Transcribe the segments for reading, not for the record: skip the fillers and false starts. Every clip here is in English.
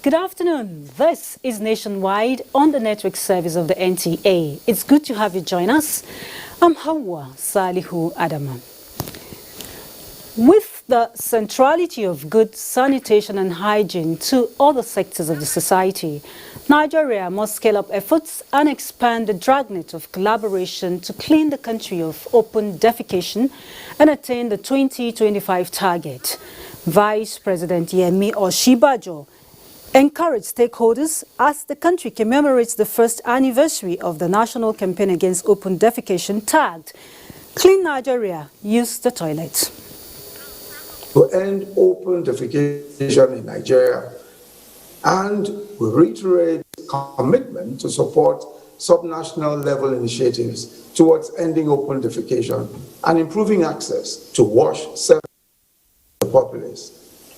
Good afternoon. This is Nationwide on the network service of the NTA. It's good to have you join us. I'm Hawa Salihu Adama. With the centrality of good sanitation and hygiene to other sectors of the society, Nigeria must scale up efforts and expand the dragnet of collaboration to clean the country of open defecation and attain the 2025 target. Vice President Yemi Osinbajo encouraged stakeholders as the country commemorates the first anniversary of the national campaign against open defecation tagged Clean Nigeria, Use the Toilet. To end open defecation in Nigeria, and we reiterate commitment to support subnational level initiatives towards ending open defecation and improving access to wash services for the populace.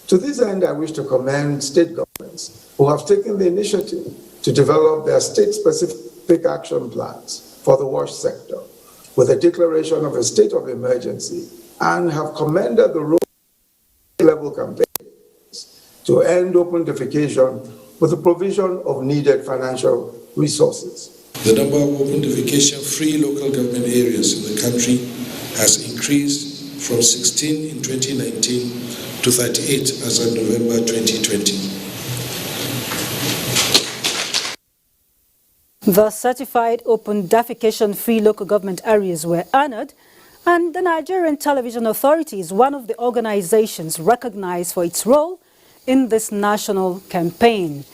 To this end, I wish to commend state governments who have taken the initiative to develop their state-specific action plans for the wash sector with a declaration of a state of emergency and have commended the road-level campaigns to end open defecation with the provision of needed financial resources. The number of open defecation-free local government areas in the country has increased from 16 in 2019 to 38 as of November 2020. The certified open defecation-free local government areas were honored, and the Nigerian Television Authority is one of the organizations recognized for its role in this national campaign.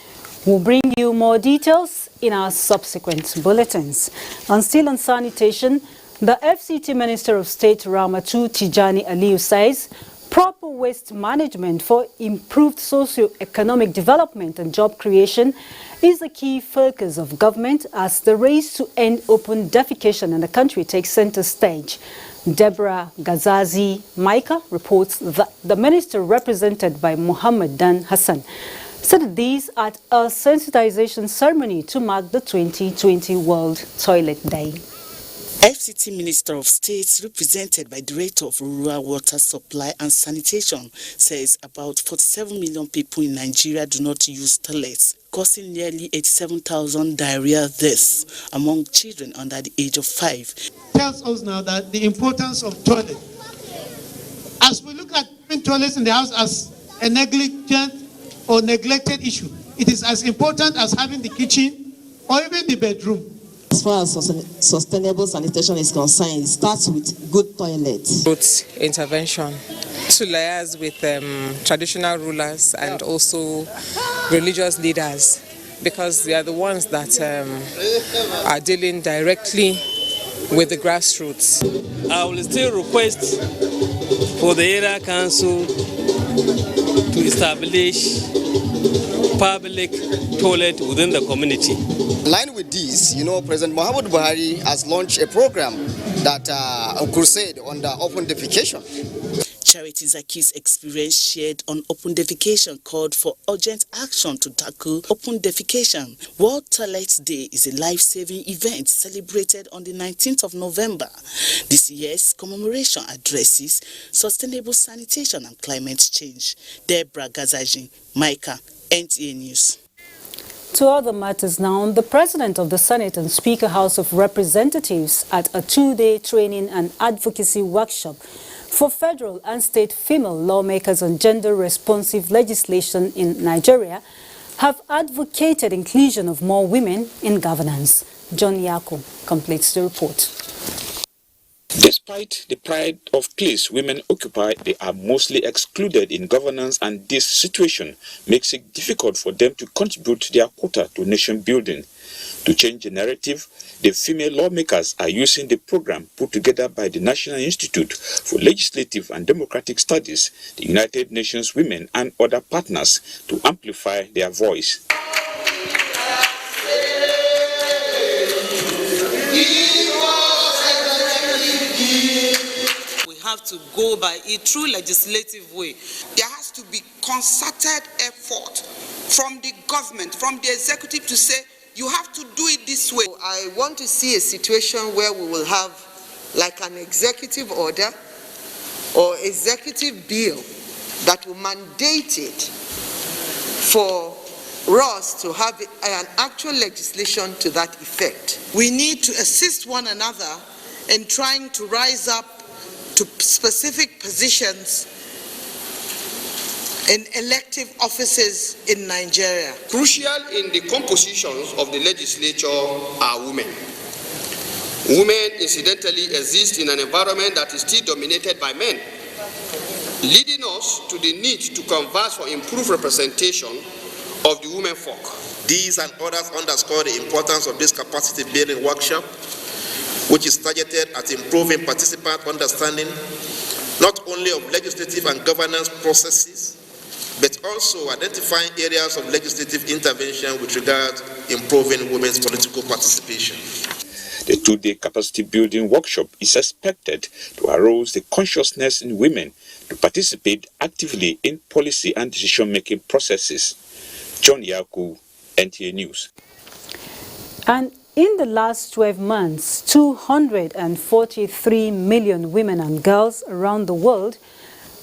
We'll bring you more details in our subsequent bulletins. And still on sanitation, the FCT Minister of State Ramatu Tijani Aliyu says proper waste management for improved socio-economic development and job creation is a key focus of government as the race to end open defecation in the country takes center stage. Deborah Gazazi Maika reports that the minister, represented by Muhammad Dan Hassan, said these at a sensitization ceremony to mark the 2020 World Toilet Day. FCT Minister of State, represented by Director of Rural Water Supply and Sanitation, says about 47 million people in Nigeria do not use toilets, causing nearly 87,000 diarrhea deaths among children under the age of 5. Tells us now that the importance of toilet. As we look at toilets in the house as a negligent or neglected issue, it is as important as having the kitchen or even the bedroom. As far as sustainable sanitation is concerned, it starts with good toilets. Root intervention to liaise with traditional rulers and also religious leaders, because they are the ones that are dealing directly with the grassroots. I will still request for the area council to establish public toilet within the community. In line with this, President Muhammad Buhari has launched a program that a crusade on the open defecation. Charity Zaki's experience shared on open defecation called for urgent action to tackle open defecation. World Toilet Day is a life-saving event celebrated on the 19th of November. This year's commemoration addresses sustainable sanitation and climate change. Deborah Gazaji, Micah, NTA News. To other matters now, the President of the Senate and Speaker House of Representatives at a two-day training and advocacy workshop for federal and state female lawmakers on gender-responsive legislation in Nigeria have advocated inclusion of more women in governance. John Yako completes the report. This Despite the pride of place women occupy, they are mostly excluded in governance, and this situation makes it difficult for them to contribute their quota to nation building. To change the narrative, the female lawmakers are using the program put together by the National Institute for Legislative and Democratic Studies, the United Nations Women and other partners to amplify their voice. We have to go by a true legislative way. There has to be concerted effort from the government, from the executive to say, you have to do it this way. I want to see a situation where we will have like an executive order or executive bill that will mandate it for us to have an actual legislation to that effect. We need to assist one another in trying to rise up to specific positions in elective offices in Nigeria. Crucial in the compositions of the legislature are women. Women, incidentally, exist in an environment that is still dominated by men, leading us to the need to converge for improved representation of the women folk. These and others underscore the importance of this capacity building workshop, which is targeted at improving participant understanding not only of legislative and governance processes, but also identifying areas of legislative intervention with regard to improving women's political participation. The two-day capacity building workshop is expected to arouse the consciousness in women to participate actively in policy and decision-making processes. John Yaku, NTA News. And in the last 12 months, 243 million women and girls around the world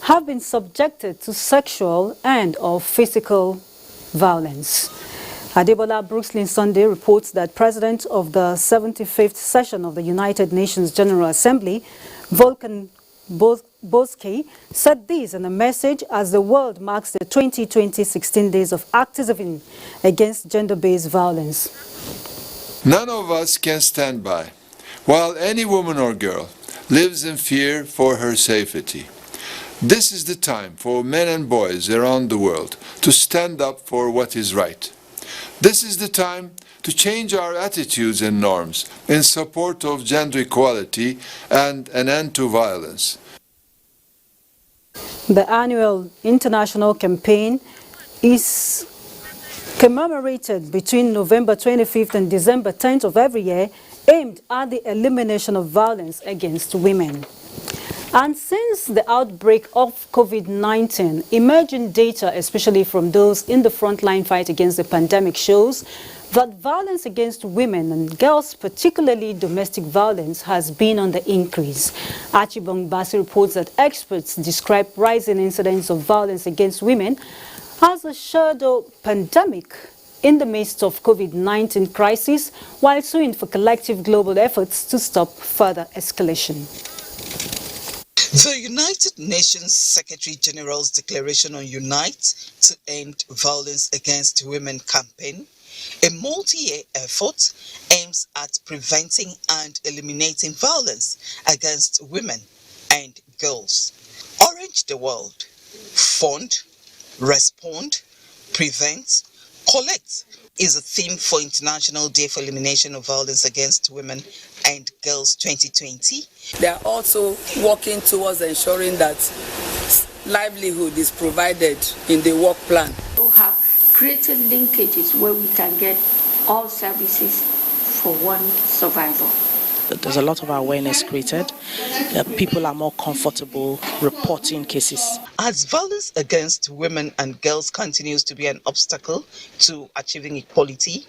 have been subjected to sexual and/or physical violence. Adebola Brooksling Sunday reports that President of the 75th session of the United Nations General Assembly, Volkan Bozkır, said this in a message as the world marks the 2020 16 days of activism against gender-based violence. None of us can stand by while any woman or girl lives in fear for her safety. This is the time for men and boys around the world to stand up for what is right. This is the time to change our attitudes and norms in support of gender equality and an end to violence. The annual international campaign is commemorated between November 25th and December 10th of every year, aimed at the elimination of violence against women. And since the outbreak of COVID-19, emerging data, especially from those in the frontline fight against the pandemic, shows that violence against women and girls, particularly domestic violence, has been on the increase. Achibong Basi reports that experts describe rising incidents of violence against women as a shadow pandemic in the midst of COVID-19 crisis, while suing for collective global efforts to stop further escalation. The United Nations Secretary General's declaration on Unite to End Violence Against Women campaign, a multi-year effort, aims at preventing and eliminating violence against women and girls. Orange the world. Fund, respond, prevent, collect is a theme for International Day for Elimination of Violence Against Women and Girls 2020. They are also working towards ensuring that livelihood is provided in the work plan. We have created linkages where we can get all services for one survivor. There's a lot of awareness created. People are more comfortable reporting cases. As violence against women and girls continues to be an obstacle to achieving equality,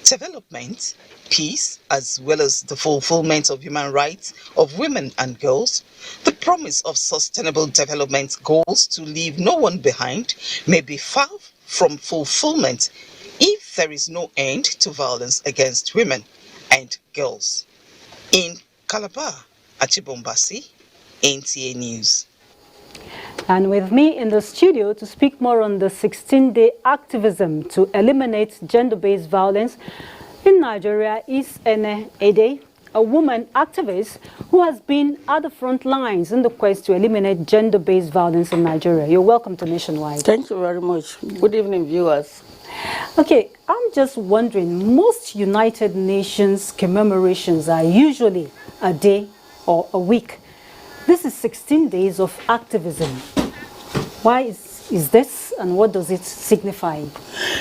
development, peace, as well as the fulfillment of human rights of women and girls, the promise of sustainable development goals to leave no one behind may be far from fulfillment if there is no end to violence against women and girls. In Calabar, Achibong Basi, NTA News. And with me in the studio to speak more on the 16-day activism to eliminate gender-based violence in Nigeria is Ene Ede, a woman activist who has been at the front lines in the quest to eliminate gender-based violence in Nigeria. You're welcome to Nationwide. Thank you very much. Good evening, viewers. Okay, I'm just wondering, most United Nations commemorations are usually a day or a week. This is 16 days of activism. Why is this, and what does it signify?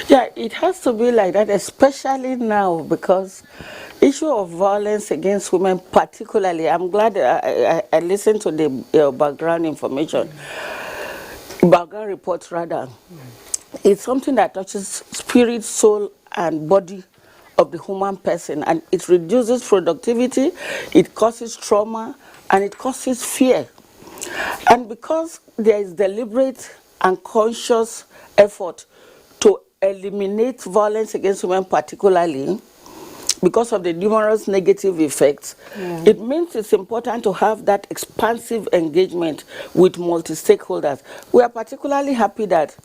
Yeah, it has to be like that, especially now, because issue of violence against women particularly, I'm glad I listened to the background information, background report rather. It's something that touches spirit, soul, and body of the human person, and it reduces productivity, it causes trauma, and it causes fear. And because there is deliberate and conscious effort to eliminate violence against women particularly, because of the numerous negative effects, it means it's important to have that expansive engagement with multi-stakeholders. We are particularly happy that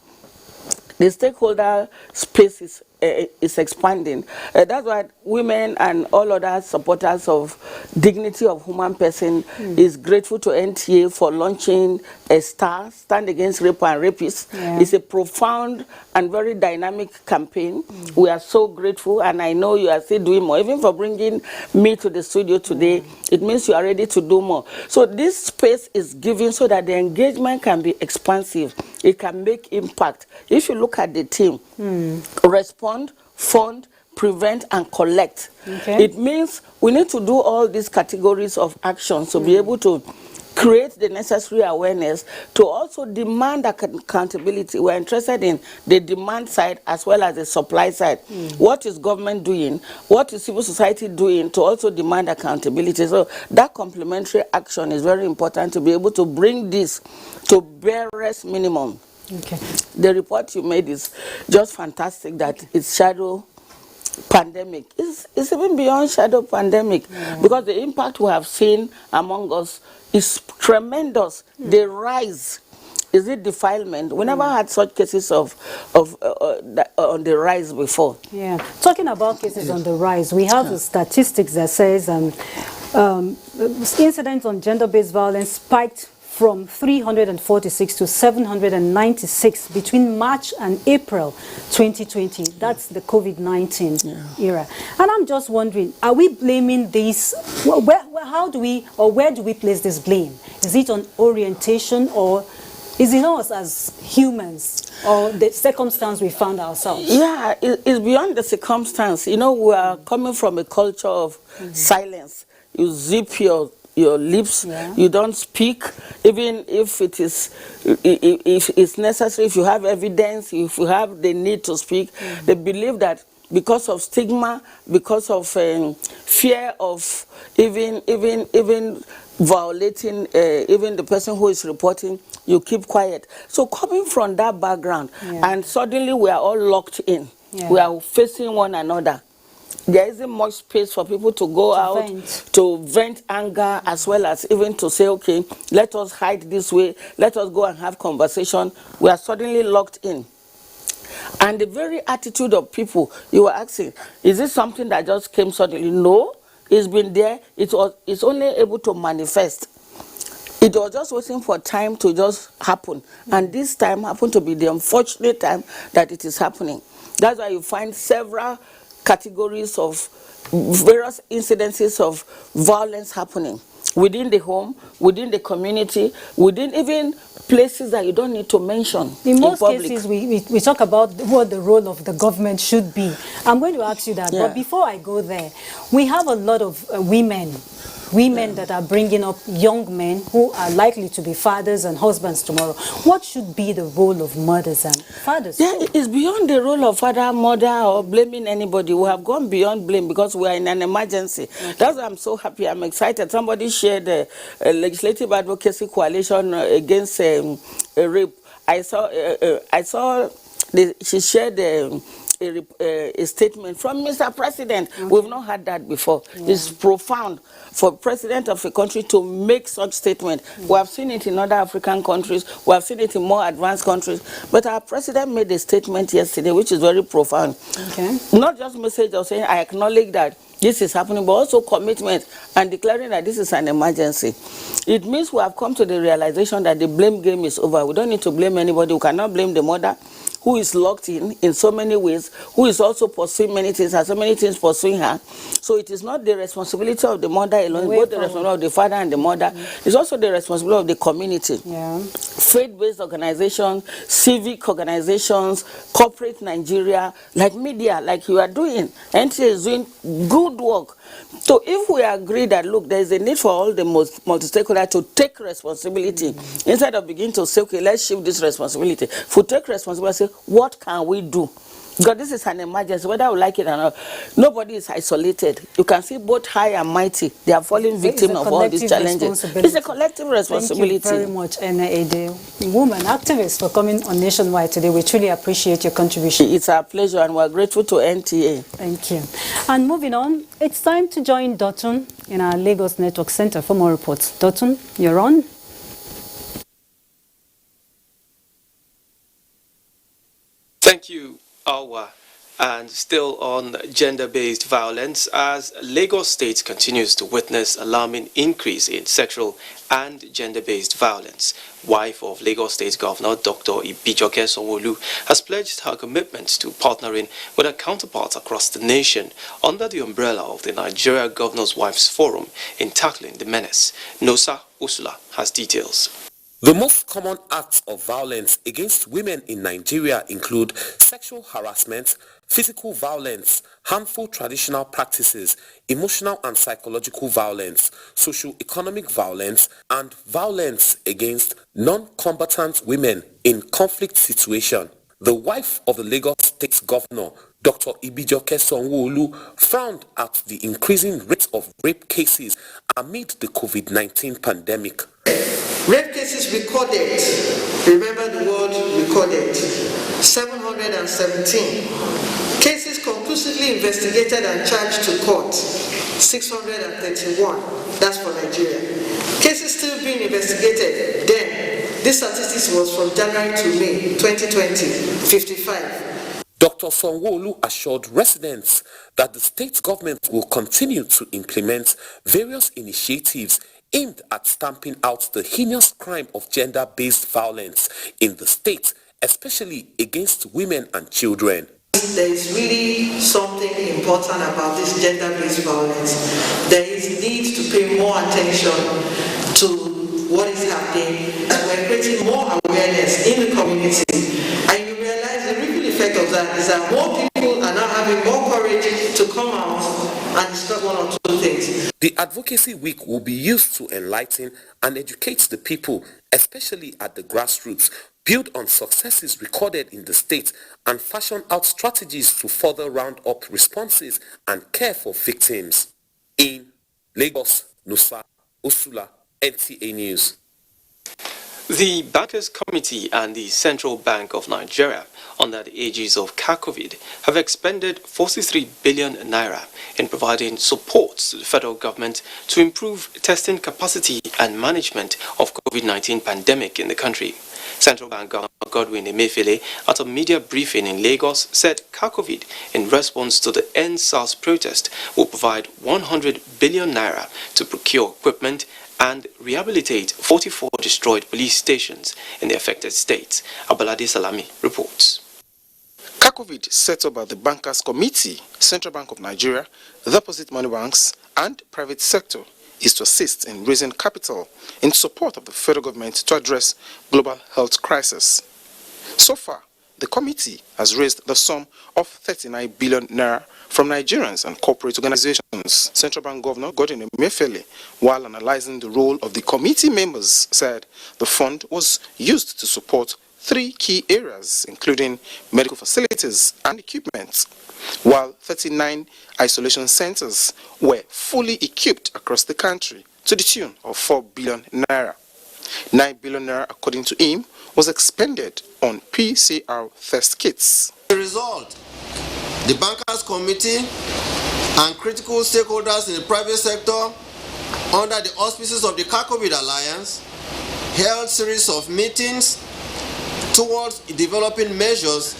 the stakeholder space is expanding. That's why women and all other supporters of dignity of human person is grateful to NTA for launching a Stand Against Rape and Rapists. It's a profound and very dynamic campaign. We are so grateful, and I know you are still doing more. Even for bringing me to the studio today, it means you are ready to do more. So this space is given so that the engagement can be expansive. It can make impact. If you look at the team, respond, fund, prevent, and collect. It means we need to do all these categories of actions to be able to create the necessary awareness, to also demand accountability. We're interested in the demand side as well as the supply side. What is government doing? What is civil society doing to also demand accountability? So that complementary action is very important to be able to bring this to barest minimum. The report you made is just fantastic, that it's shadow pandemic. It's even beyond shadow pandemic, because the impact we have seen among us is tremendous. The rise, is it defilement? We never had such cases on the rise before. Yeah, talking about cases on the rise, we have the statistics that says incidents on gender-based violence spiked from 346 to 796 between March and April 2020. That's the COVID-19 era. And I'm just wondering, are we blaming this? How do we, or where do we place this blame? Is it on orientation, or is it us as humans, or the circumstance we found ourselves? Yeah, it's beyond the circumstance. You know, we are coming from a culture of silence. You zip your lips, you don't speak, even if it is, if it's necessary, if you have evidence, if you have the need to speak. They believe that because of stigma, because of fear of even violating even the person who is reporting, you keep quiet. So coming from that background, and suddenly we are all locked in. We are facing one another. There isn't much space for people to go out, to vent anger, as well as even to say, okay, let us hide this way, let us go and have conversation. We are suddenly locked in. And the very attitude of people, you were asking, is this something that just came suddenly? No, it's been there. It's only able to manifest. It was just waiting for time to just happen. And this time happened to be the unfortunate time that it is happening. That's why you find several categories of various incidences of violence happening within the home, within the community, within even places that you don't need to mention. In most cases, we talk about what the role of the government should be. I'm going to ask you that, but before I go there, we have a lot of women that are bringing up young men who are likely to be fathers and husbands tomorrow. What should be the role of mothers and fathers? Yeah, it's beyond the role of father, mother, or blaming anybody. We have gone beyond blame because we are in an emergency. That's why I'm so happy. I'm excited. Somebody shared a legislative advocacy coalition against rape. I saw she shared a statement from Mr. President. We've not had that before. It's profound for president of a country to make such statement. We have seen it in other African countries. We have seen it in more advanced countries. But our president made a statement yesterday, which is very profound. Not just a message of saying, I acknowledge that this is happening, but also commitment and declaring that this is an emergency. It means we have come to the realization that the blame game is over. We don't need to blame anybody. We cannot blame the mother, who is locked in so many ways, who is also pursuing many things, has so many things pursuing her. So it is not the responsibility of the mother alone, both the responsibility of the father and the mother. It's also the responsibility of the community. Yeah. Faith-based organizations, civic organizations, corporate Nigeria, like media, like you are doing. NTA is doing good work. So if we agree that, look, there is a need for all the multi-stakeholders to take responsibility, instead of beginning to say, okay, let's shift this responsibility. If we take responsibility, say, what can we do? Because this is an emergency, whether we like it or not. Nobody is isolated. You can see both high and mighty. They are falling victim of all these challenges. It's a collective responsibility. Thank you very much, Ene Ede, woman activist, for coming on Nationwide today. We truly appreciate your contribution. It's our pleasure, and we're grateful to NTA. Thank you. And moving on, it's time to join Dotun in our Lagos Network Center for more reports. Dotun, you're on. Thank you, Alwa. And still on gender-based violence, as Lagos State continues to witness alarming increase in sexual and gender-based violence, wife of Lagos State Governor Dr. Ibijoke Sanwo-Olu has pledged her commitment to partnering with her counterparts across the nation under the umbrella of the Nigeria Governor's Wives Forum in tackling the menace. Nosa Usula has details. The most common acts of violence against women in Nigeria include sexual harassment, physical violence, harmful traditional practices, emotional and psychological violence, socio-economic violence, and violence against non-combatant women in conflict situations. The wife of the Lagos State Governor, Dr. Ibijoke Sanwo-Olu, frowned at the increasing rate of rape cases amid the COVID-19 pandemic. Rape cases recorded, remember the word recorded, 717. Cases conclusively investigated and charged to court, 631. That's for Nigeria. Cases still being investigated, then, this statistics was from January to May 2020, 55. Dr. Sanwo-Olu assured residents that the state government will continue to implement various initiatives aimed at stamping out the heinous crime of gender-based violence in the state, especially against women and children. There is really something important about this gender-based violence. There is need to pay more attention to what is happening, and we're creating more awareness in the community. And you realize the ripple effect of that is that more people are now having more courage to come out and discuss one or two things. The Advocacy Week will be used to enlighten and educate the people, especially at the grassroots, build on successes recorded in the state, and fashion out strategies to further round up responses and care for victims. In Lagos, Nosa Usula, NTA News. The Bankers Committee and the Central Bank of Nigeria, under the aegis of CACOVID, have expended 43 billion naira in providing support to the federal government to improve testing capacity and management of COVID-19 pandemic in the country. Central Bank Governor Godwin Emefiele, at a media briefing in Lagos, said CACOVID, in response to the End SARS protest, will provide 100 billion naira to procure equipment and rehabilitate 44 destroyed police stations in the affected states. Abalade Salami reports. CACOVID, set up by the Bankers Committee, Central Bank of Nigeria, deposit money banks, and private sector, is to assist in raising capital in support of the federal government to address global health crisis. So far, the committee has raised the sum of 39 billion naira from Nigerians and corporate organizations. Central Bank Governor Godwin Emefiele, while analyzing the role of the committee members, said the fund was used to support 3 key areas, including medical facilities and equipment, while 39 isolation centers were fully equipped across the country to the tune of 4 billion naira. 9 billion naira, according to him, was expended on PCR test kits. As a result, the Bankers Committee and critical stakeholders in the private sector, under the auspices of the CACOVID Alliance, held series of meetings towards developing measures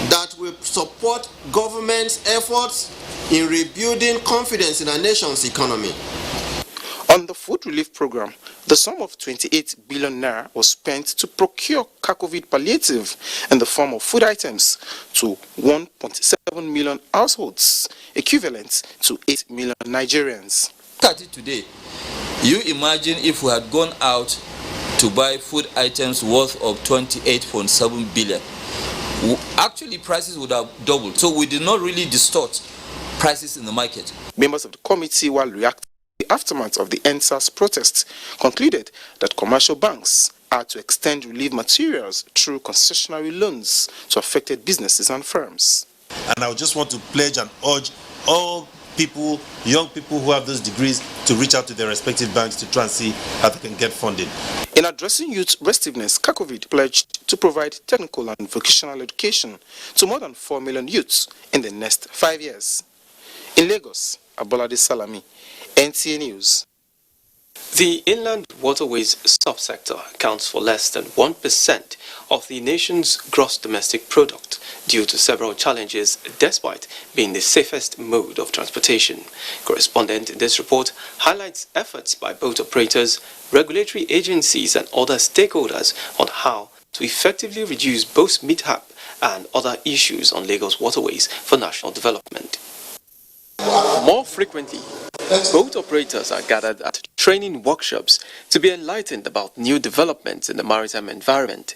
that will support government's efforts in rebuilding confidence in our nation's economy. On the food relief program, the sum of 28 billion naira was spent to procure COVID palliative in the form of food items to 1.7 million households, equivalent to 8 million Nigerians. Look at it today. You imagine if we had gone out to buy food items worth of 28.7 billion. Actually, prices would have doubled. So we did not really distort prices in the market. Members of the committee, while reacting to the aftermath of the NSAS protests, concluded that commercial banks are to extend relief materials through concessionary loans to affected businesses and firms. And I just want to pledge and urge all people, young people who have those degrees, to reach out to their respective banks to try and see how they can get funding. In addressing youth restiveness, COVID pledged to provide technical and vocational education to more than 4 million youths in the next 5 years. In Lagos, Abolade Salami, NTA News. The inland waterways subsector accounts for less than 1% of the nation's gross domestic product due to several challenges despite being the safest mode of transportation. Correspondent in this report highlights efforts by boat operators, regulatory agencies and other stakeholders on how to effectively reduce both mishap and other issues on Lagos waterways for national development. More frequently, boat operators are gathered at training workshops to be enlightened about new developments in the maritime environment.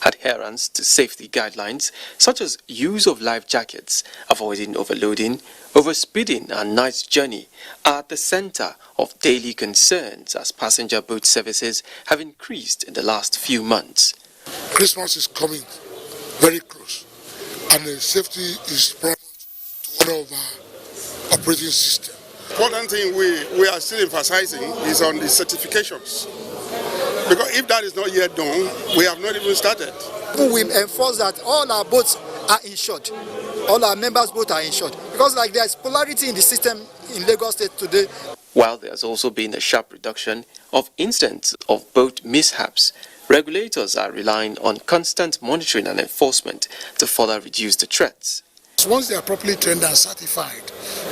Adherence to safety guidelines such as use of life jackets, avoiding overloading, overspeeding and night journey are at the center of daily concerns as passenger boat services have increased in the last few months. Christmas is coming very close and the safety is paramount to one of our operating systems. Important thing we are still emphasizing is on the certifications. Because if that is not yet done, we have not even started. We enforce that all our boats are insured. All our members' boats are insured. Because like there is polarity in the system in Lagos State today. While there has also been a sharp reduction of incidents of boat mishaps, regulators are relying on constant monitoring and enforcement to further reduce the threats. Once they are properly trained and certified,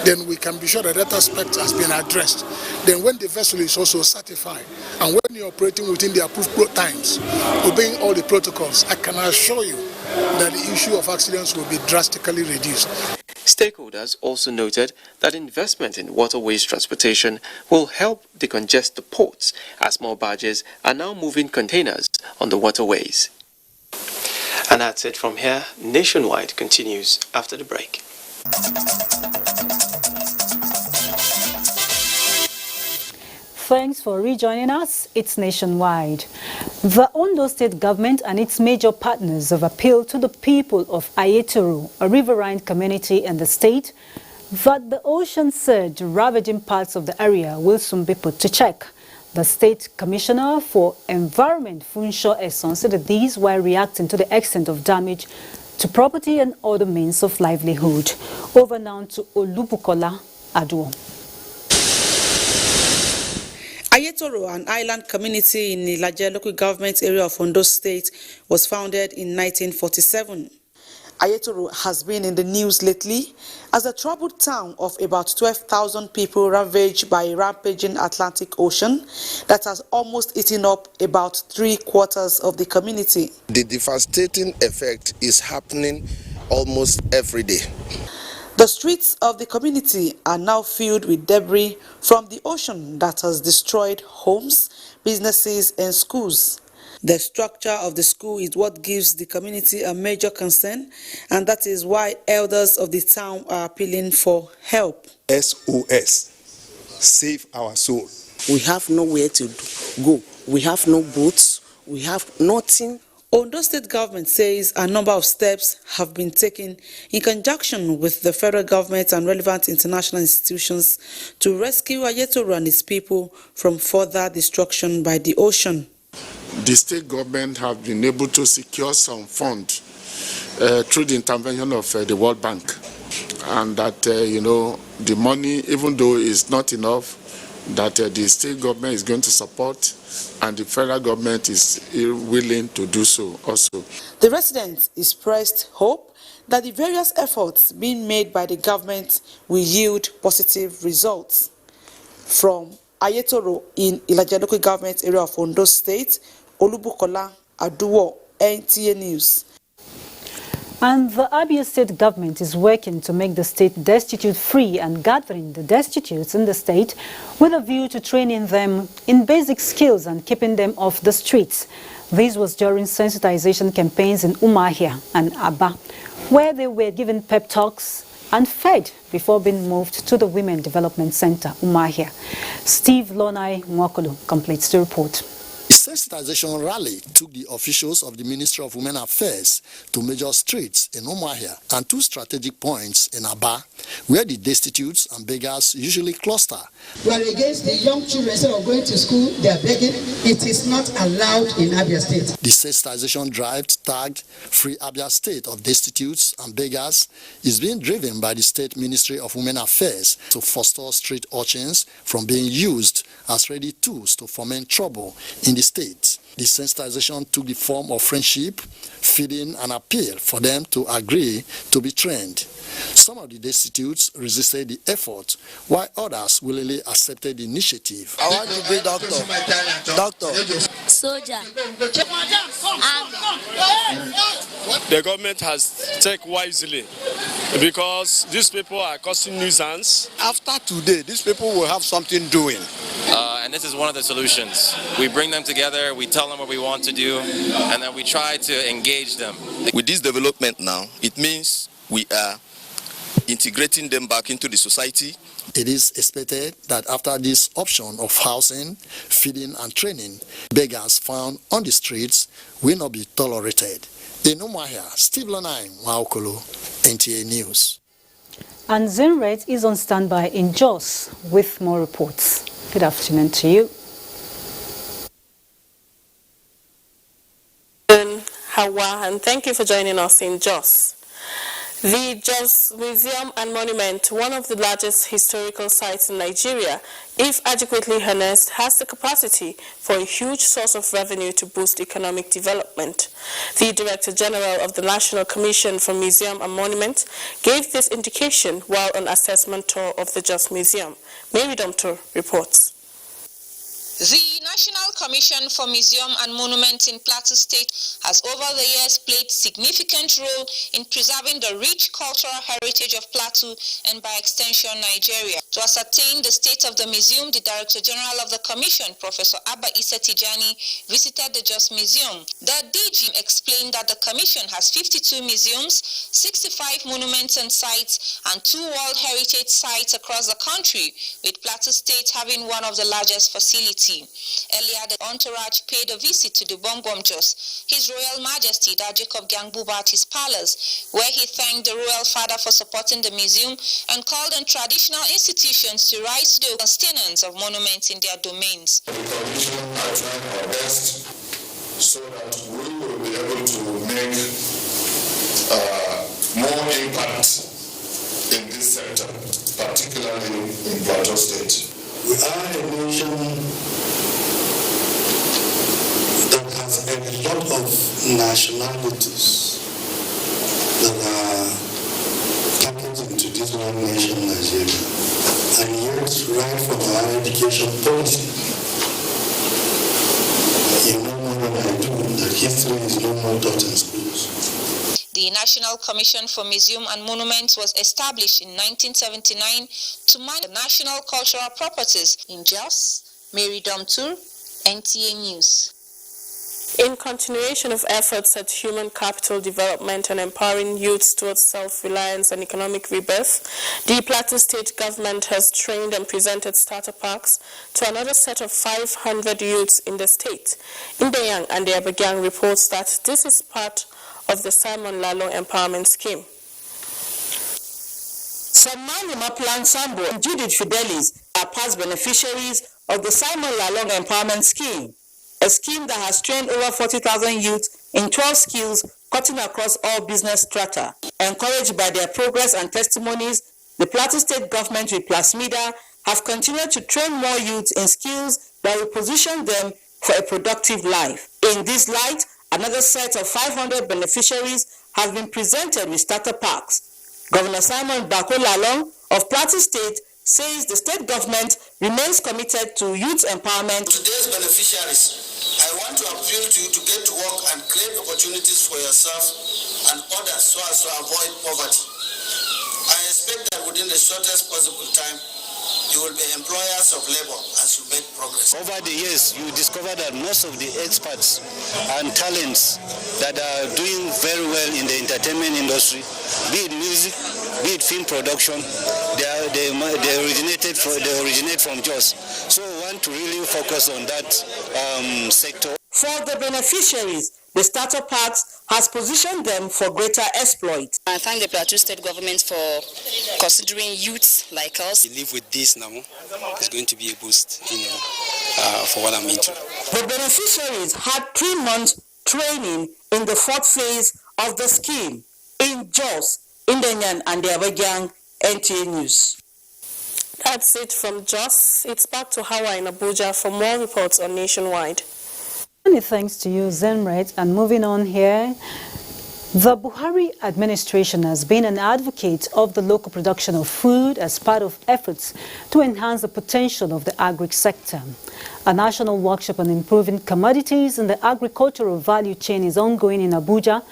then we can be sure that that aspect has been addressed. Then when the vessel is also certified, and when you're operating within the approved times, obeying all the protocols, I can assure you that the issue of accidents will be drastically reduced. Stakeholders also noted that investment in waterways transportation will help decongest the ports as more barges are now moving containers on the waterways. And that's it from here. Nationwide continues after the break. Thanks for rejoining us. It's Nationwide. The Ondo State government and its major partners have appealed to the people of Ayetoro, a riverine community in the state, that the ocean surge ravaging parts of the area will soon be put to check. The State Commissioner for Environment, Funsho Esson, said these while reacting to the extent of damage to property and other means of livelihood. Over now to Olubukola Aduo. Ayetoro, an island community in the Nigerian local government area of Ondo State, was founded in 1947. Ayetoro has been in the news lately as a troubled town of about 12,000 people ravaged by a rampaging Atlantic Ocean that has almost eaten up about 3/4 of the community. The devastating effect is happening almost every day. The streets of the community are now filled with debris from the ocean that has destroyed homes, businesses, and schools. The structure of the school is what gives the community a major concern, and that is why elders of the town are appealing for help. SOS, save our soul. We have nowhere to go. We have no boats. We have nothing. Ondo State government says a number of steps have been taken in conjunction with the federal government and relevant international institutions to rescue Ayetoro and its people from further destruction by the ocean. The state government have been able to secure some funds through the intervention of the World Bank, and that the money, even though it's not enough, that the state government is going to support, and the federal government is willing to do so also. The residents expressed hope that the various efforts being made by the government will yield positive results. From Ayetoro in Ilaje local government area of Ondo State, Olubukola Aduwo, NTA News. And the Abuja state government is working to make the state destitute-free and gathering the destitutes in the state with a view to training them in basic skills and keeping them off the streets. This was during sensitization campaigns in Umuahia and Aba, where they were given pep talks and fed before being moved to the Women Development Center, Umuahia. Steve Lonai Nwokolo completes the report. The sensitization rally took the officials of the Ministry of Women Affairs to major streets in Umuahia and two strategic points in Aba, where the destitutes and beggars usually cluster. We are against the young children, instead of going to school, they are begging. It is not allowed in Abia State. The sensitization drive tagged Free Abia State of Destitutes and Beggars is being driven by the State Ministry of Women Affairs to foster street urchins from being used as ready tools to foment trouble in the state. The sensitization took the form of friendship, feeding, and appeal for them to agree to be trained. Some of the destitutes resisted the effort, while others willingly accepted the initiative. I want to be doctor, soldier. The government has taken wisely because these people are causing nuisance. After today, these people will have something doing. And this is one of the solutions. We bring them together, we tell them what we want to do, and then we try to engage them. With this development now, it means we are integrating them back into the society. It is expected that after this option of housing, feeding, and training, beggars found on the streets will not be tolerated. In Umuahia, Steve Lonai Nwokolo, NTA News. And Zenret is on standby in Jos with more reports. Good afternoon to you. Hawa, and thank you for joining us in Jos. The Jos Museum and Monument, one of the largest historical sites in Nigeria, if adequately harnessed, has the capacity for a huge source of revenue to boost economic development. The Director General of the National Commission for Museum and Monument gave this indication while on assessment tour of the Jos Museum. Mary Domtor reports. The National Commission for Museum and Monuments in Plateau State has over the years played significant role in preserving the rich cultural heritage of Plateau and by extension Nigeria. To ascertain the state of the museum, the Director General of the Commission, Professor Abba Issa Tijani, visited the Jos Museum. The DG explained that the Commission has 52 museums, 65 monuments and sites, and 2 World Heritage sites across the country, with Plateau State having one of the largest facilities. Earlier, the entourage paid a visit to the Bombom Jos, His Royal Majesty Da Jacob Gangbuba at his palace, where he thanked the royal father for supporting the museum and called on traditional institutions to rise to the sustenance of monuments in their domains. The Commission are trying our best so that we will be able to make more impact in this sector, particularly in Plateau State. We are a nation that has a lot of nationalities that are packaged into this one nation, Nigeria. And yet, right from our education policy, you know more than I do that history is no more taught in schools. The National Commission for Museum and Monuments was established in 1979 to manage the national cultural properties in Jos. Mary Domtour, NTA News. In continuation of efforts at human capital development and empowering youths towards self-reliance and economic rebirth, the Plateau State government has trained and presented starter packs to another set of 500 youths in the state. Indeyang and the Abuja reports that this is part of the Simon Lalong Empowerment Scheme. Samani Maplan Sambo and Judith Fidelis are past beneficiaries of the Simon Lalong Empowerment Scheme, a scheme that has trained over 40,000 youths in 12 skills cutting across all business strata. Encouraged by their progress and testimonies, the Plateau State government with Plasmida have continued to train more youths in skills that will position them for a productive life. In this light, another set of 500 beneficiaries has been presented with starter packs. Governor Simon Bako Lalong of Plateau State says the state government remains committed to youth empowerment. Today's beneficiaries, I want to appeal to you to get to work and create opportunities for yourself and others so as to avoid poverty. I expect that within the shortest possible time, you will be employers of labor as you make progress. Over the years, you discover that most of the experts and talents that are doing very well in the entertainment industry, be it music, be it film production, they originate from Jos. So we want to really focus on that sector. For the beneficiaries, the starter packs has positioned them for greater exploit. I thank the Plateau State government for considering youths like us. Live with this now is going to be a boost, for what I'm into. The beneficiaries had 3 months training in the 4th phase of the scheme in Jos, Indenyan and the Abuja NTA News. That's it from Jos. It's back to Hawa in Abuja for more reports on Nationwide. Many thanks to you, Zenret. And moving on here, the Buhari administration has been an advocate of the local production of food as part of efforts to enhance the potential of the agri sector. A national workshop on improving commodities in the agricultural value chain is ongoing in Abuja,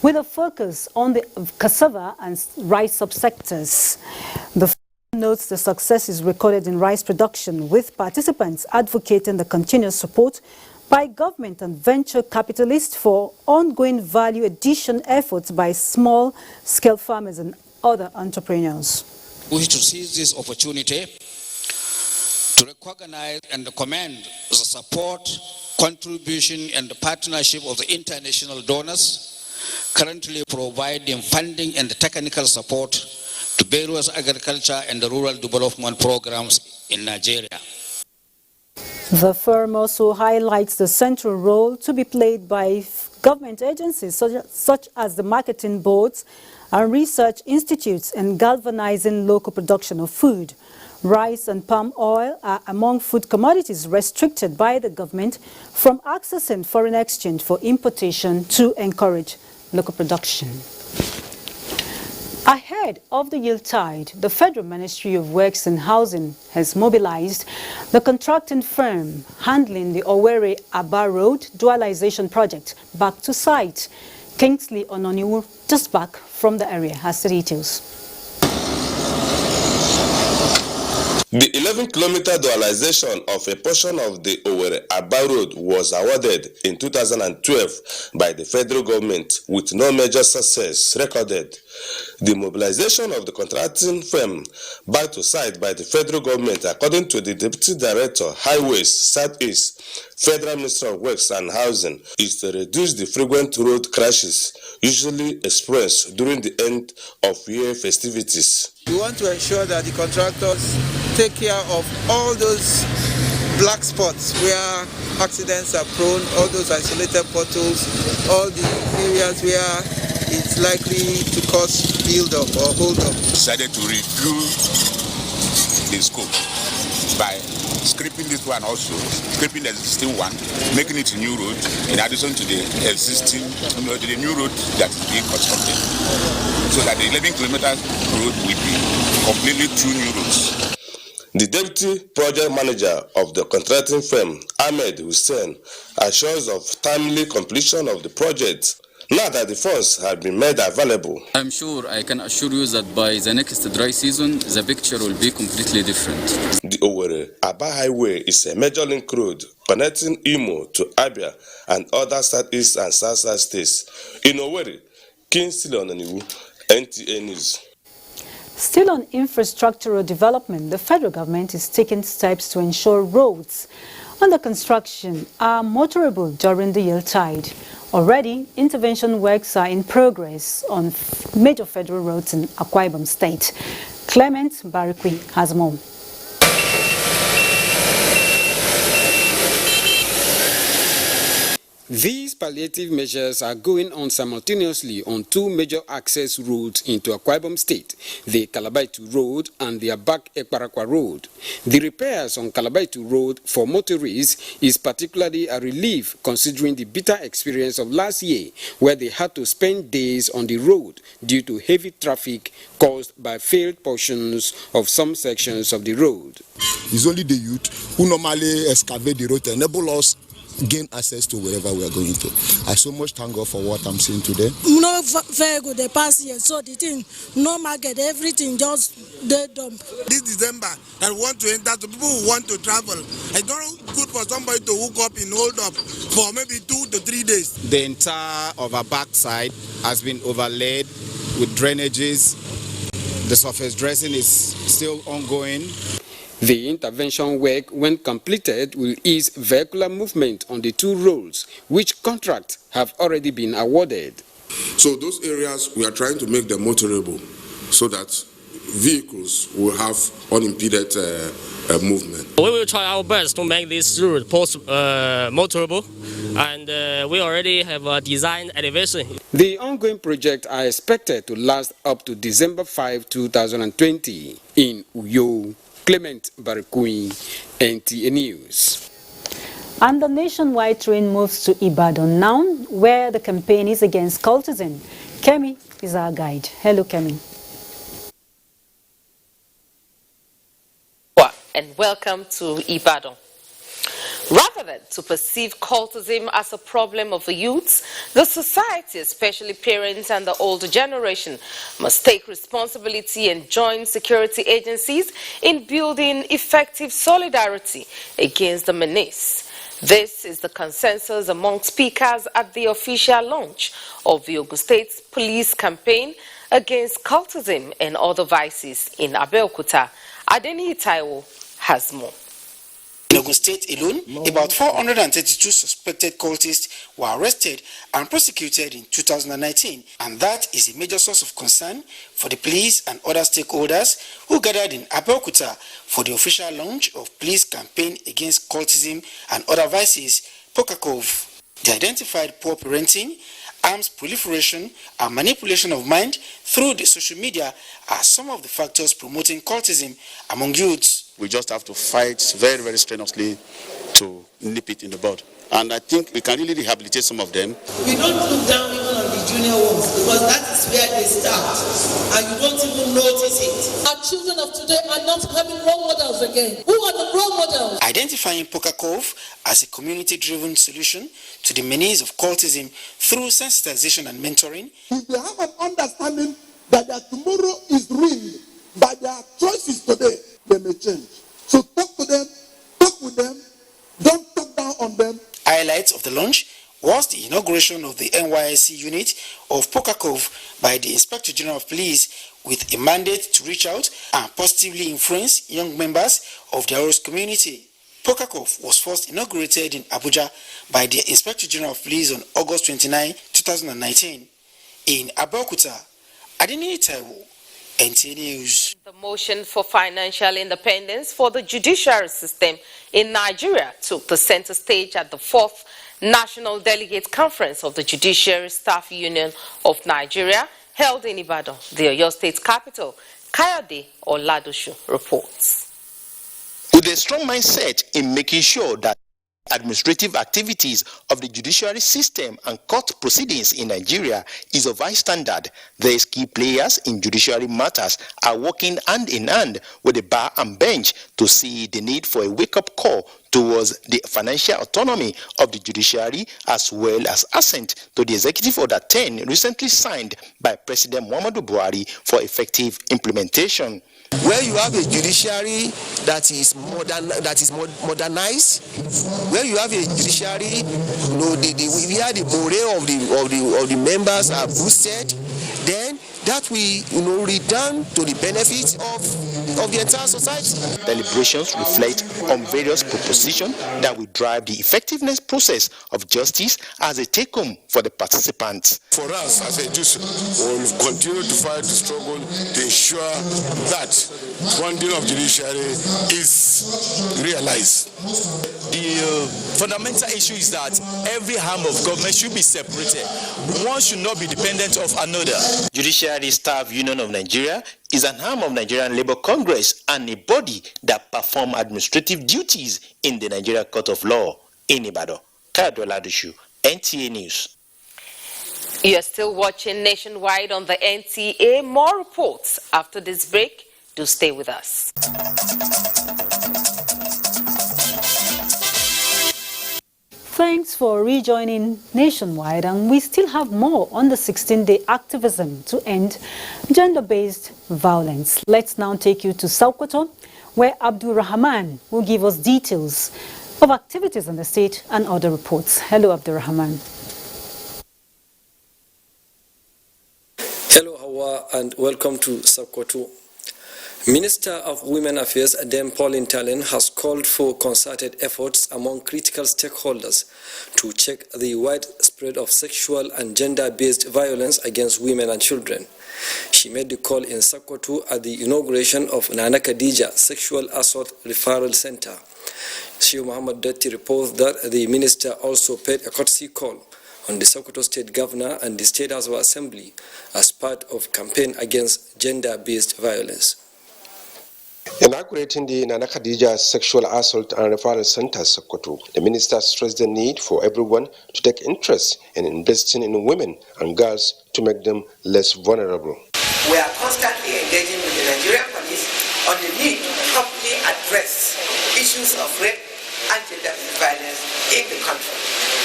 with a focus on the cassava and rice subsectors. The forum notes the successes recorded in rice production, with participants advocating the continuous support by government and venture capitalists for ongoing value addition efforts by small-scale farmers and other entrepreneurs. We wish to seize this opportunity to recognize and commend the support, contribution and the partnership of the international donors currently providing funding and technical support to various agriculture and rural development programs in Nigeria. The firm also highlights the central role to be played by government agencies such as the marketing boards and research institutes in galvanizing local production of food. Rice and palm oil are among food commodities restricted by the government from accessing foreign exchange for importation to encourage local production. Ahead of the Yuletide, the Federal Ministry of Works and Housing has mobilized the contracting firm handling the Owerri-Aba Road dualization project back to site. Kingsley Ononiwu, just back from the area, has the details. The 11-kilometer dualization of a portion of the Owerri-Aba Road was awarded in 2012 by the federal government with no major success recorded. The mobilization of the contracting firm back to site by the federal government, according to the Deputy Director, Highways, Southeast, Federal Ministry of Works and Housing, is to reduce the frequent road crashes usually experienced during the end of year festivities. We want to ensure that the contractors take care of all those black spots where accidents are prone, all those isolated potholes, all the areas where it's likely to cause build-up or hold-up. Decided to reduce the scope by scraping this one also, scraping the existing one, making it a new road in addition to the existing, the new road that is being constructed. So that the 11-kilometer road will be completely 2 new roads. The Deputy Project Manager of the contracting firm, Ahmed Hussein, assures of timely completion of the project now that the funds have been made available. I'm sure I can assure you that by the next dry season, the picture will be completely different. The Owerri-Aba Highway is a major link road connecting Imo to Abia and other southeast and south states. In Owerri, Kingsley Ononiwu, NTA News. Still on infrastructural development, the federal government is taking steps to ensure roads under construction are motorable during the Yuletide. Already, intervention works are in progress on major federal roads in Akwa Ibom State. Clement Barikwi has more. These palliative measures are going on simultaneously on two major access roads into Akwa Ibom State, the Kalabaitu Road and the Abak-Ekparakwa Road. The repairs on Kalabaitu Road for motorists is particularly a relief considering the bitter experience of last year, where they had to spend days on the road due to heavy traffic caused by failed portions of some sections of the road. It's only the youth who normally excavate the road to enable us gain access to wherever we are going to. I so much thank God for what I'm seeing today. No very good the past year, so the thing, no market, everything just they dump. This December, I want to enter to people who want to travel. It's not good for somebody to hook up in hold up for maybe 2 to 3 days. The entire of our backside has been overlaid with drainages. The surface dressing is still ongoing. The intervention work, when completed, will ease vehicular movement on the two roads, which contracts have already been awarded. So those areas, we are trying to make them motorable so that vehicles will have unimpeded movement. We will try our best to make this route motorable, and we already have a design elevation. The ongoing projects are expected to last up to December 5, 2020 in Uyo. Clement Barikui, NTA News. And the nationwide train moves to Ibadan now, where the campaign is against cultism. Kemi is our guide. Hello, Kemi. And welcome to Ibadan. Rather than to perceive cultism as a problem of the youths, the society, especially parents and the older generation, must take responsibility and join security agencies in building effective solidarity against the menace. This is the consensus among speakers at the official launch of the Ogun State Police campaign against cultism and other vices in Abeokuta. Adeni Taiwo has more. In Ogun State alone, about 432 suspected cultists were arrested and prosecuted in 2019, and that is a major source of concern for the police and other stakeholders who gathered in Abeokuta for the official launch of police campaign against cultism and other vices, Pokakov. They identified poor parenting, arms proliferation, and manipulation of mind through the social media as some of the factors promoting cultism among youths. We just have to fight very, very strenuously to nip it in the bud. And I think we can really rehabilitate some of them. We don't look down even on the junior ones because that is where they start and you don't even notice it. Our children of today are not having role models again. Who are the role models? Identifying Pokakov as a community-driven solution to the menace of cultism through sensitization and mentoring. If they have an understanding that their tomorrow is ruined by their choices today, they may change. So talk to them, talk with them, don't talk down on them. Highlights of the launch was the inauguration of the NYSC unit of Pokakov by the Inspector General of Police with a mandate to reach out and positively influence young members of their host community. Pokakov was first inaugurated in Abuja by the Inspector General of Police on August 29, 2019. In Abeokuta, Adeni Taiwo, NTA News. The motion for financial independence for the judiciary system in Nigeria took the center stage at the 4th National Delegate Conference of the Judiciary Staff Union of Nigeria, held in Ibadan, the Oyo State capital. Kayode Oladoshu reports. With a strong mindset in making sure that administrative activities of the judiciary system and court proceedings in Nigeria is of high standard, these key players in judiciary matters are working hand in hand with the bar and bench to see the need for a wake-up call towards the financial autonomy of the judiciary, as well as assent to the Executive Order 10 recently signed by President Muhammadu Buhari for effective implementation. Where you have a judiciary that is modernized, where you have a judiciary, where the morale of the members are boosted, then that will return to the benefit of the entire society. Deliberations reflect on various propositions that will drive the effectiveness process of justice as a take-home for the participants. For us as a judiciary, we will continue to fight the struggle to ensure that funding of judiciary is realize. The fundamental issue is that every arm of government should be separated. One should not be dependent of another. Judiciary Staff Union of Nigeria is an arm of Nigerian Labour Congress and a body that performs administrative duties in the Nigeria Court of Law in Ibadan. Kadola Dushu, NTA News. You are still watching Nationwide on the NTA. More reports after this break. Do stay with us. Thanks for rejoining Nationwide, and we still have more on the 16-day activism to end gender-based violence. Let's now take you to Sokoto, where Abdul Rahman will give us details of activities in the state and other reports. Hello, Abdul Rahman. Hello, Hawa, and welcome to Sokoto. Minister of Women Affairs, Dame Pauline Talen, has called for concerted efforts among critical stakeholders to check the widespread of sexual and gender-based violence against women and children. She made the call in Sokoto at the inauguration of Nana Khadija Sexual Assault Referral Center. Sheikh Muhammad Datti reports that the minister also paid a courtesy call on the Sokoto State Governor and the State House of Assembly as part of campaign against gender-based violence. Inaugurating the Nana Khadija Sexual Assault and Referral Center, Sokoto, the minister stressed the need for everyone to take interest in investing in women and girls to make them less vulnerable. We are constantly engaging with the Nigerian police on the need to properly address issues of rape and gender-based violence in the country.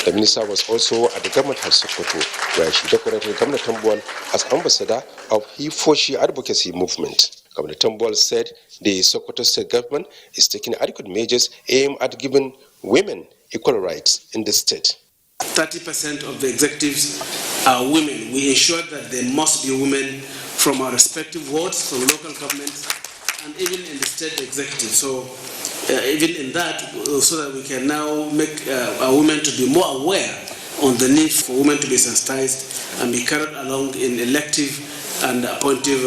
The minister was also at the Government House Sokoto, where she decorated Governor Tambuwal as ambassador of He-For-She advocacy movement. Governor Tambuwal said the Sokoto State Government is taking adequate measures aimed at giving women equal rights in the state. 30% of the executives are women. We ensure that there must be women from our respective wards, from local governments, and even in the state executive. So even in that, so that we can now make our women to be more aware on the need for women to be sensitized and be carried along in elective and appointive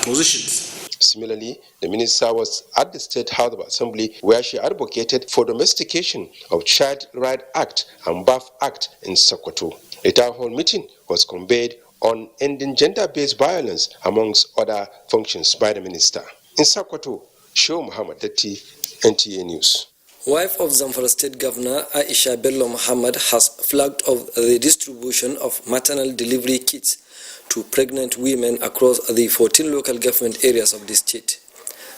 positions. Similarly, the minister was at the State House of Assembly where she advocated for domestication of Child Right Act and Birth Act in Sokoto. A town hall meeting was convened on ending gender-based violence amongst other functions by the minister. In Sokoto, Sheikh Muhammad Datti, NTA News. Wife of Zamfara State Governor Aisha Bello Muhammad has flagged off the distribution of maternal delivery kits to pregnant women across the 14 local government areas of the state.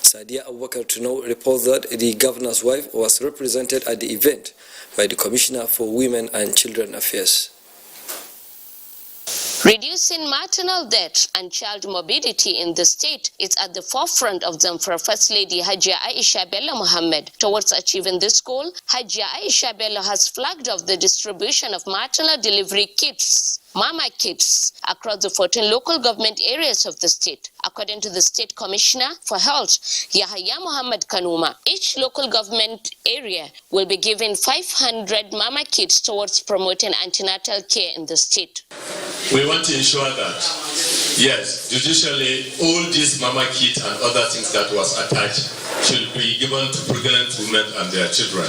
Sadia Abubakar Tuno reports that the governor's wife was represented at the event by the Commissioner for Women and Children Affairs. Reducing maternal death and child morbidity in the state is at the forefront of Zamfara First Lady Hajia Aisha Bello Muhammad. Towards achieving this goal, Hajia Aisha Bello has flagged off the distribution of maternal delivery kits, Mama Kits, across the 14 local government areas of the state. According to the State Commissioner for Health, Yahya Muhammad Kanuma, each local government area will be given 500 Mama Kits towards promoting antenatal care in the state. We want to ensure that, yes, judicially, all these Mama Kits and other things that was attached should be given to pregnant women and their children.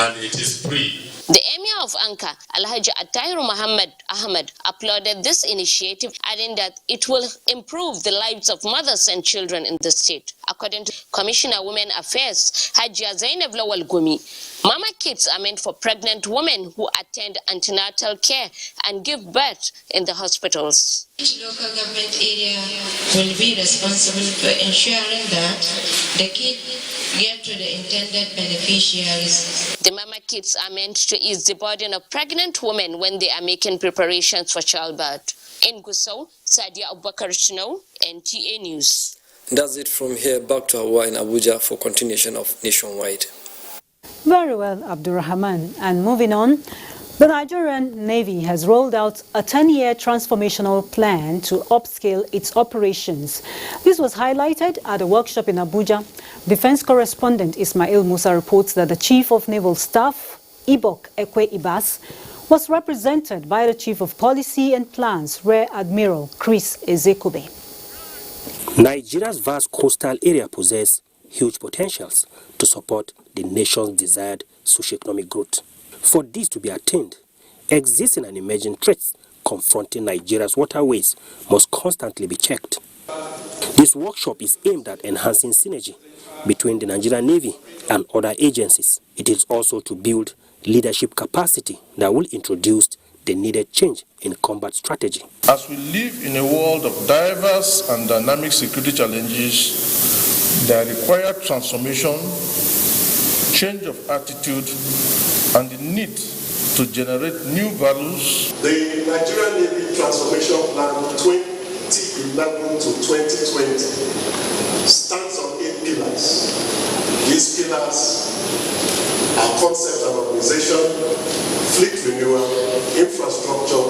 And it is free. The Emir of Anka, Alhaji Attairu Muhammad Ahmed, applauded this initiative, adding that it will improve the lives of mothers and children in the state. According to Commissioner Women Affairs, Hajia Zainab Lawal Gumi, Mama Kits are meant for pregnant women who attend antenatal care and give birth in the hospitals. Each local government area will be responsible for ensuring that the kit get to the intended beneficiaries. The Mama Kits are meant to ease the burden of pregnant women when they are making preparations for childbirth. In Gusau, Sadia Abubakar Shino, NTA News. That's it from here. Back to Hawa in Abuja for continuation of Nationwide. Very well, Abdurrahman. And moving on, the Nigerian Navy has rolled out a 10-year transformational plan to upscale its operations. This was highlighted at a workshop in Abuja. Defense correspondent Ismail Musa reports that the Chief of Naval Staff, Ibok Ekwe Ibas, was represented by the Chief of Policy and Plans, Rear Admiral Chris Ezekube. Nigeria's vast coastal area possesses huge potentials to support the nation's desired socio-economic growth. For this to be attained, existing and emerging threats confronting Nigeria's waterways must constantly be checked. This workshop is aimed at enhancing synergy between the Nigerian Navy and other agencies. It is also to build leadership capacity that will introduce the needed change in combat strategy. As we live in a world of diverse and dynamic security challenges that require transformation, change of attitude, and the need to generate new values. The Nigerian Navy Transformation Plan 2011 to 2020 stands on 8 pillars. These pillars are concept and organization, fleet renewal, infrastructure,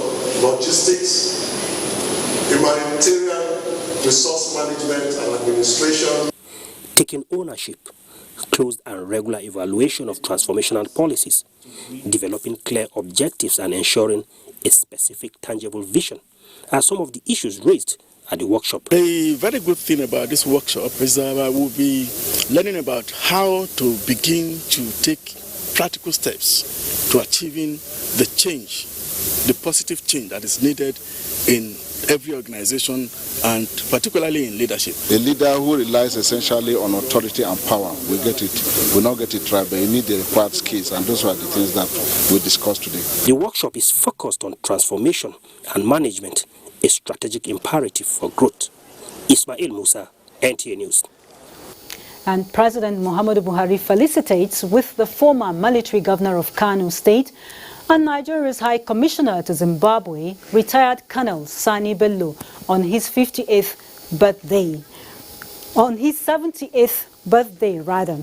logistics, humanitarian, resource management and administration. Taking ownership, closed and regular evaluation of transformational policies, developing clear objectives and ensuring a specific tangible vision are some of the issues raised at the workshop. The very good thing about this workshop is that we'll be learning about how to begin to take practical steps to achieving the change, the positive change that is needed in every organization and particularly in leadership. A leader who relies essentially on authority and power will not get it right, but you need the required skills, and those are the things that we discussed today. The workshop is focused on transformation and management, a strategic imperative for growth. Ismail Musa, NTA News. And President Muhammadu Buhari felicitates with the former military governor of Kano State and Nigeria's High Commissioner to Zimbabwe, retired Colonel Sani Bello, on his 58th birthday. On his 78th birthday, rather,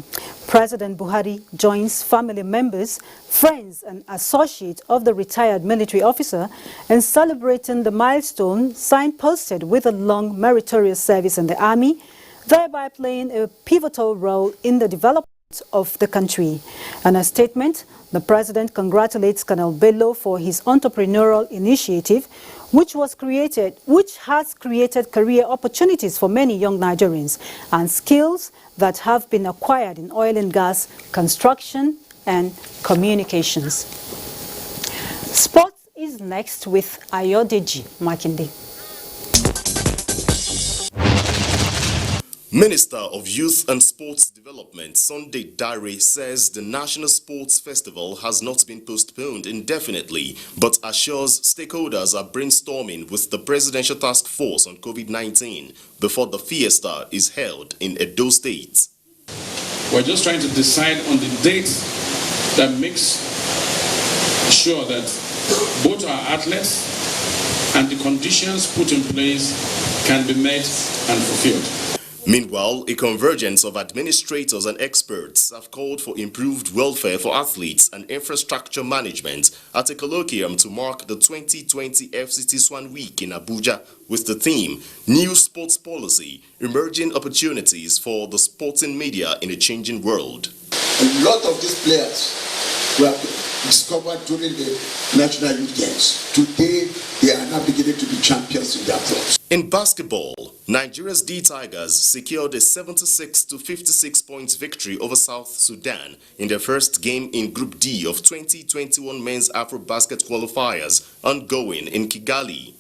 President Buhari joins family members, friends and associates of the retired military officer in celebrating the milestone signposted with a long meritorious service in the army, thereby playing a pivotal role in the development of the country. In a statement, the president congratulates Colonel Bello for his entrepreneurial initiative, which has created career opportunities for many young Nigerians and skills that have been acquired in oil and gas, construction and communications. Sports is next with Ayodeji Makinde. Minister of Youth and Sports Development Sunday Dare says the National Sports Festival has not been postponed indefinitely, but assures stakeholders are brainstorming with the Presidential Task Force on COVID-19 before the fiesta is held in Edo State. We're just trying to decide on the date that makes sure that both our athletes and the conditions put in place can be met and fulfilled. Meanwhile, a convergence of administrators and experts have called for improved welfare for athletes and infrastructure management at a colloquium to mark the 2020 FCT Swan Week in Abuja with the theme, New Sports Policy, Emerging Opportunities for the Sporting Media in a Changing World. A lot of these players were discovered during the National Youth Games. Today, they are now beginning to be champions in their clubs. In basketball, Nigeria's D Tigers secured a 76-56 points victory over South Sudan in their first game in Group D of 2021 Men's Afro-Basket qualifiers ongoing in Kigali.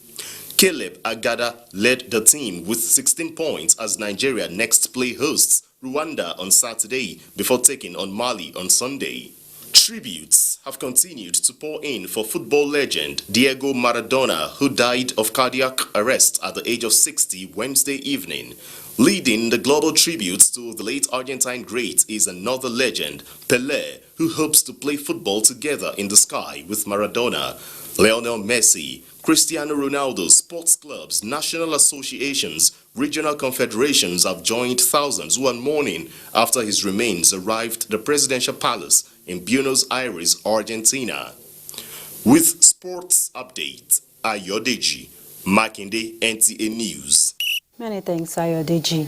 Caleb Agada led the team with 16 points as Nigeria next play hosts Rwanda on Saturday before taking on Mali on Sunday. Tributes have continued to pour in for football legend Diego Maradona, who died of cardiac arrest at the age of 60 Wednesday evening. Leading the global tributes to the late Argentine great is another legend, Pelé, who hopes to play football together in the sky with Maradona. Lionel Messi, Cristiano Ronaldo, sports clubs, national associations, regional confederations have joined thousands who are mourning after his remains arrived at the presidential palace in Buenos Aires, Argentina. With sports update, Ayodeji Makinde, NTA News. Many thanks, Ayodeji.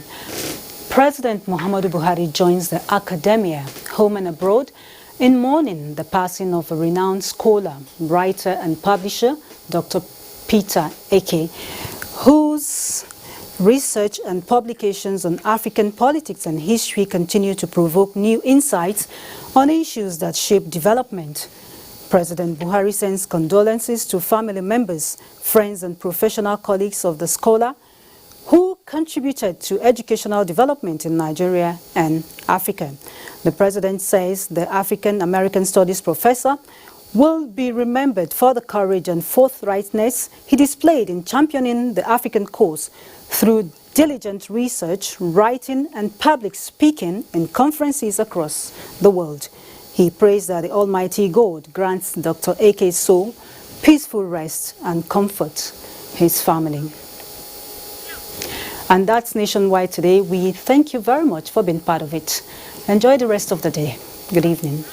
President Muhammadu Buhari joins the academia, home and abroad, in mourning the passing of a renowned scholar, writer and publisher, Dr. Peter Eke, whose Research and publications on African politics and history continue to provoke new insights on issues that shape development. President Buhari sends condolences to family members, friends and professional colleagues of the scholar who contributed to educational development in Nigeria and Africa. The president says the African American Studies professor will be remembered for the courage and forthrightness he displayed in championing the African cause through diligent research, writing and public speaking in conferences across the world. He prays that the Almighty God grants Dr. A.K.'s soul peaceful rest and comfort his family. And that's Nationwide today. We thank you very much for being part of it. Enjoy the rest of the day. Good evening.